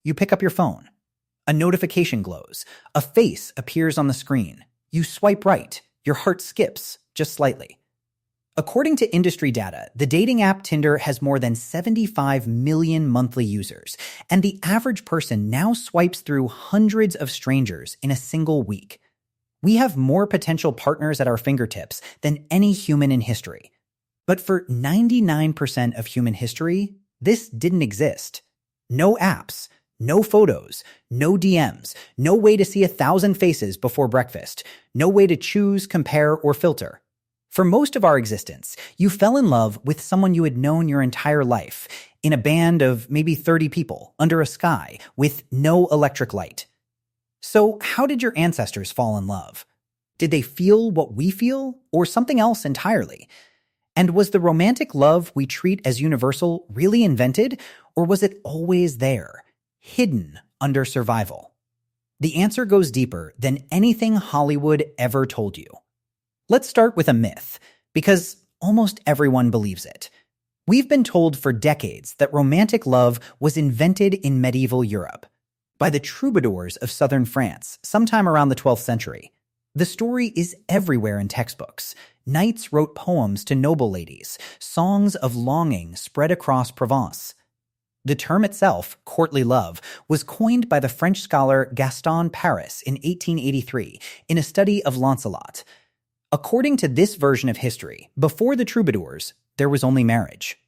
You pick up your phone. A notification glows. A face appears on the screen. You swipe right. Your heart skips, just slightly. According to industry data, the dating app Tinder has more than 75 million monthly users, and the average person now swipes through hundreds of strangers in a single week. We have more potential partners at our fingertips than any human in history. But for 99% of human history, this didn't exist. No apps, no photos, no DMs, no way to see 1,000 faces before breakfast, no way to choose, compare, or filter. For most of our existence, you fell in love with someone you had known your entire life, in a band of maybe 30 people, under a sky, with no electric light. So how did your ancestors fall in love? Did they feel what we feel, or something else entirely? And was the romantic love we treat as universal really invented, or was it always there, hidden under survival? The answer goes deeper than anything Hollywood ever told you. Let's start with a myth, because almost everyone believes it. We've been told for decades that romantic love was invented in medieval Europe by the troubadours of southern France, sometime around the 12th century. The story is everywhere in textbooks. Knights wrote poems to noble ladies, songs of longing spread across Provence. The term itself, courtly love, was coined by the French scholar Gaston Paris in 1883 in a study of Lancelot. According to this version of history, before the troubadours, there was only marriage.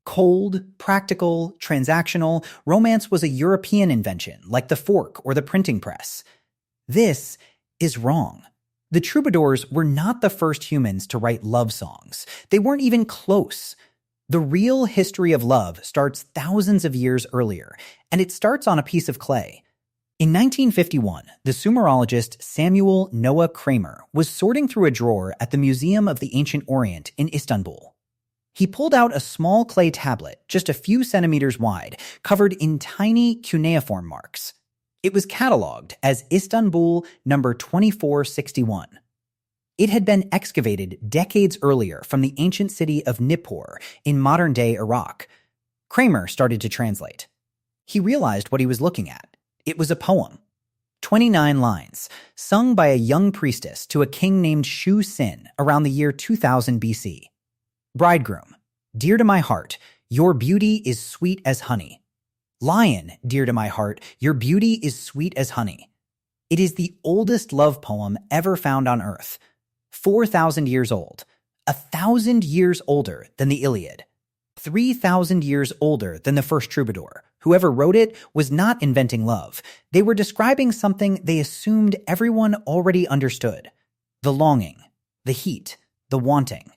Cold, practical, transactional, romance was a European invention like the fork or the printing press. This is wrong. The troubadours were not the first humans to write love songs. They weren't even close. The real history of love starts thousands of years earlier, and it starts on a piece of clay. In 1951, the Sumerologist Samuel Noah Kramer was sorting through a drawer at the Museum of the Ancient Orient in Istanbul. He pulled out a small clay tablet, just a few centimeters wide, covered in tiny cuneiform marks. It was catalogued as Istanbul number 2461. It had been excavated decades earlier from the ancient city of Nippur in modern-day Iraq. Kramer started to translate. He realized what he was looking at. It was a poem. 29 lines, sung by a young priestess to a king named Shu-Sin around the year 2000 BC. Bridegroom, dear to my heart, your beauty is sweet as honey. Lion, dear to my heart, your beauty is sweet as honey. It is the oldest love poem ever found on Earth. 4,000 years old, 1,000 years older than the Iliad, 3,000 years older than the first troubadour. Whoever wrote it was not inventing love. They were describing something they assumed everyone already understood. The longing, the heat, the wanting.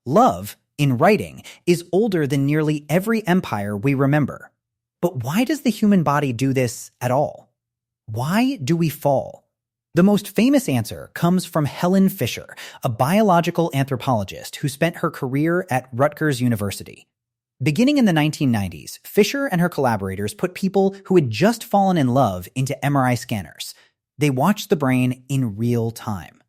Love, in writing, is older than nearly every empire we remember. But why does the human body do this at all? Why do we fall? The most famous answer comes from Helen Fisher, a biological anthropologist who spent her career at Rutgers University. Beginning in the 1990s, Fisher and her collaborators put people who had just fallen in love into MRI scanners. They watched the brain in real time.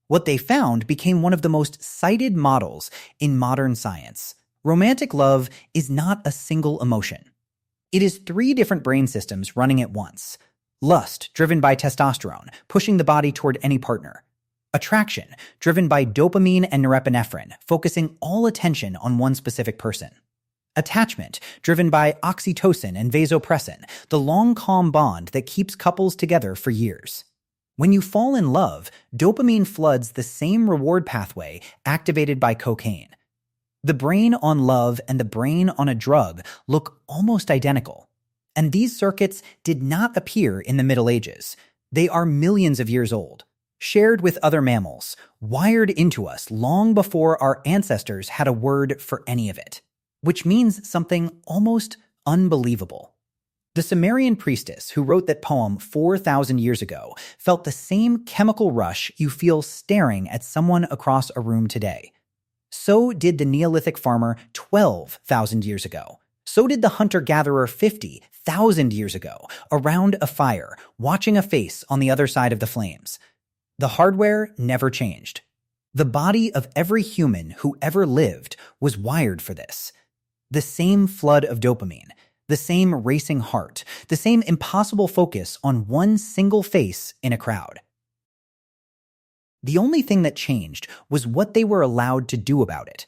What they found became one of the most cited models in modern science. Romantic love is not a single emotion. It is 3 different brain systems running at once. Lust, driven by testosterone, pushing the body toward any partner. Attraction, driven by dopamine and norepinephrine, focusing all attention on one specific person. Attachment, driven by oxytocin and vasopressin, the long, calm bond that keeps couples together for years. When you fall in love, dopamine floods the same reward pathway activated by cocaine. The brain on love and the brain on a drug look almost identical. And these circuits did not appear in the Middle Ages. They are millions of years old, shared with other mammals, wired into us long before our ancestors had a word for any of it, which means something almost unbelievable. The Sumerian priestess who wrote that poem 4,000 years ago felt the same chemical rush you feel staring at someone across a room today. So did the Neolithic farmer 12,000 years ago. So did the hunter-gatherer 50,000 years ago, around a fire, watching a face on the other side of the flames. The hardware never changed. The body of every human who ever lived was wired for this. The same flood of dopamine, the same racing heart, the same impossible focus on one single face in a crowd. The only thing that changed was what they were allowed to do about it.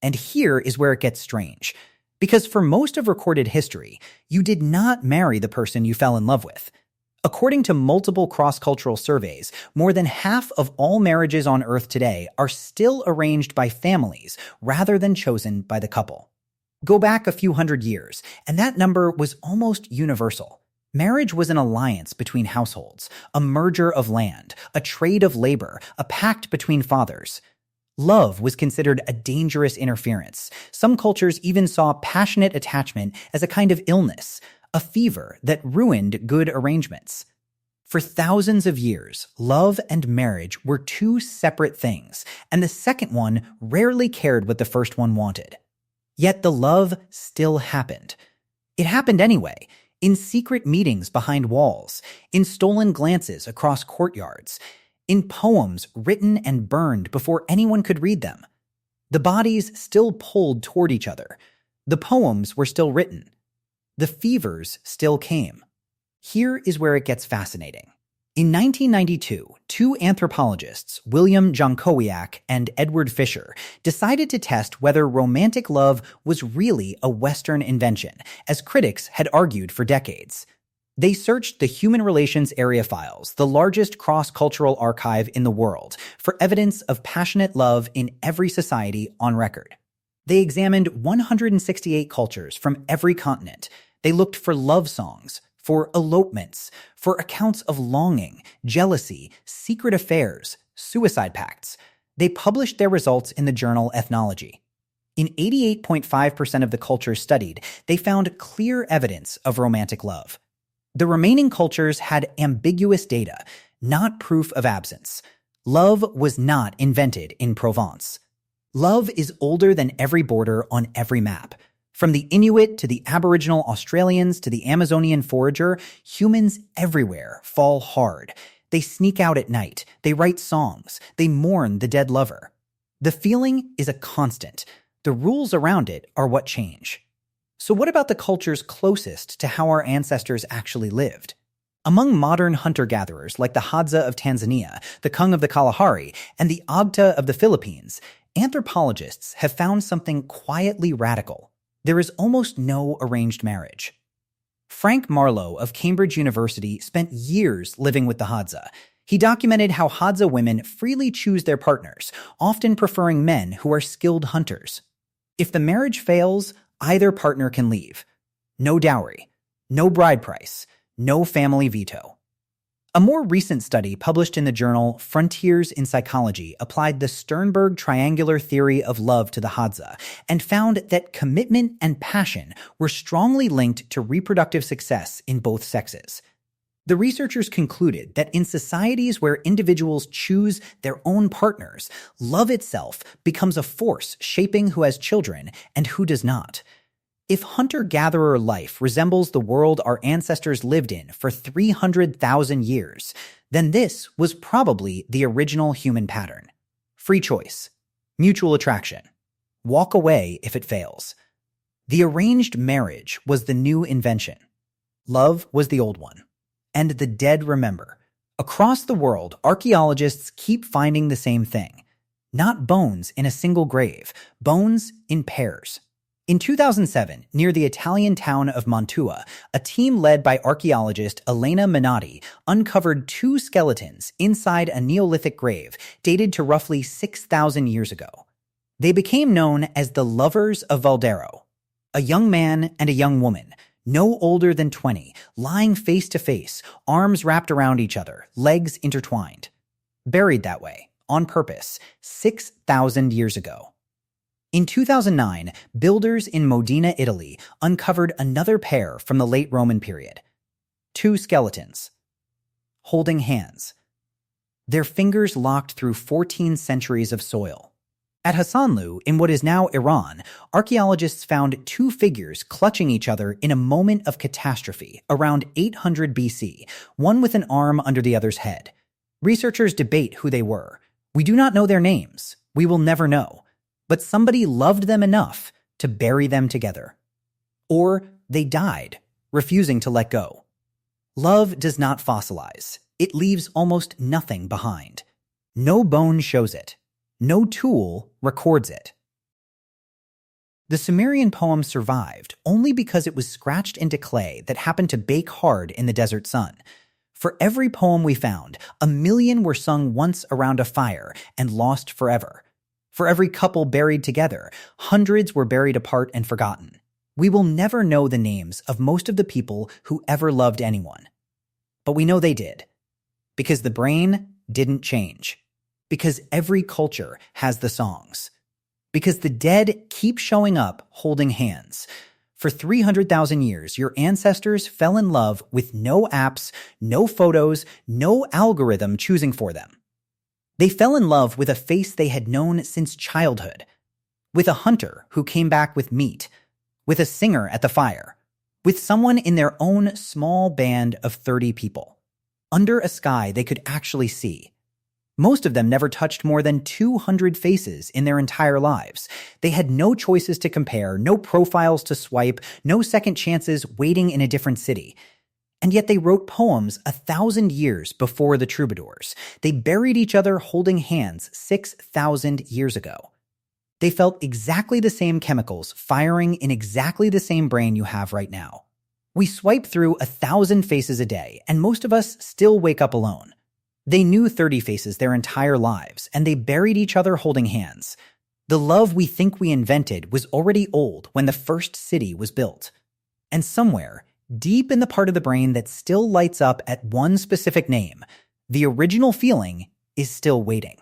And here is where it gets strange. Because for most of recorded history, you did not marry the person you fell in love with. According to multiple cross-cultural surveys, more than half of all marriages on Earth today are still arranged by families rather than chosen by the couple. Go back a few hundred years, and that number was almost universal. Marriage was an alliance between households, a merger of land, a trade of labor, a pact between fathers. Love was considered a dangerous interference. Some cultures even saw passionate attachment as a kind of illness, a fever that ruined good arrangements. For thousands of years, love and marriage were two separate things, and the second one rarely cared what the first one wanted. Yet the love still happened. It happened anyway, in secret meetings behind walls, in stolen glances across courtyards, in poems written and burned before anyone could read them. The bodies still pulled toward each other. The poems were still written. The fevers still came. Here is where it gets fascinating. In 1992, two anthropologists, William Jankowiak and Edward Fisher, decided to test whether romantic love was really a Western invention, as critics had argued for decades. They searched the Human Relations Area Files, the largest cross-cultural archive in the world, for evidence of passionate love in every society on record. They examined 168 cultures from every continent. They looked for love songs, for elopements, for accounts of longing, jealousy, secret affairs, suicide pacts. They published their results in the journal Ethnology. In 88.5% of the cultures studied, they found clear evidence of romantic love. The remaining cultures had ambiguous data, not proof of absence. Love was not invented in Provence. Love is older than every border on every map. From the Inuit to the Aboriginal Australians to the Amazonian forager, humans everywhere fall hard. They sneak out at night. They write songs. They mourn the dead lover. The feeling is a constant. The rules around it are what change. So what about the cultures closest to how our ancestors actually lived? Among modern hunter-gatherers like the Hadza of Tanzania, the Kung of the Kalahari, and the Agta of the Philippines, anthropologists have found something quietly radical. There is almost no arranged marriage. Frank Marlowe of Cambridge University spent years living with the Hadza. He documented how Hadza women freely choose their partners, often preferring men who are skilled hunters. If the marriage fails, either partner can leave. No dowry, no bride price, no family veto. A more recent study published in the journal Frontiers in Psychology applied the Sternberg triangular theory of love to the Hadza and found that commitment and passion were strongly linked to reproductive success in both sexes. The researchers concluded that in societies where individuals choose their own partners, love itself becomes a force shaping who has children and who does not. If hunter-gatherer life resembles the world our ancestors lived in for 300,000 years, then this was probably the original human pattern. Free choice, mutual attraction, walk away if it fails. The arranged marriage was the new invention. Love was the old one. And the dead remember. Across the world, archaeologists keep finding the same thing. Not bones in a single grave, bones in pairs. In 2007, near the Italian town of Mantua, a team led by archaeologist Elena Minotti uncovered two skeletons inside a Neolithic grave dated to roughly 6,000 years ago. They became known as the Lovers of Valdaro. A young man and a young woman, no older than 20, lying face to face, arms wrapped around each other, legs intertwined. Buried that way, on purpose, 6,000 years ago. In 2009, builders in Modena, Italy, uncovered another pair from the late Roman period. Two skeletons, holding hands. Their fingers locked through 14 centuries of soil. At Hasanlu, in what is now Iran, archaeologists found two figures clutching each other in a moment of catastrophe around 800 BC, one with an arm under the other's head. Researchers debate who they were. We do not know their names. We will never know. But somebody loved them enough to bury them together. Or they died, refusing to let go. Love does not fossilize. It leaves almost nothing behind. No bone shows it. No tool records it. The Sumerian poem survived only because it was scratched into clay that happened to bake hard in the desert sun. For every poem we found, 1,000,000 were sung once around a fire and lost forever. For every couple buried together, hundreds were buried apart and forgotten. We will never know the names of most of the people who ever loved anyone. But we know they did. Because the brain didn't change. Because every culture has the songs. Because the dead keep showing up holding hands. For 300,000 years, your ancestors fell in love with no apps, no photos, no algorithm choosing for them. They fell in love with a face they had known since childhood. With a hunter who came back with meat. With a singer at the fire. With someone in their own small band of 30 people. Under a sky they could actually see. Most of them never touched more than 200 faces in their entire lives. They had no choices to compare, no profiles to swipe, no second chances waiting in a different city. And yet they wrote poems 1,000 years before the troubadours. They buried each other holding hands 6,000 years ago. They felt exactly the same chemicals firing in exactly the same brain you have right now. We swipe through 1,000 faces a day, and most of us still wake up alone. They knew 30 faces their entire lives, and they buried each other holding hands. The love we think we invented was already old when the first city was built. And somewhere, deep in the part of the brain that still lights up at one specific name, the original feeling is still waiting.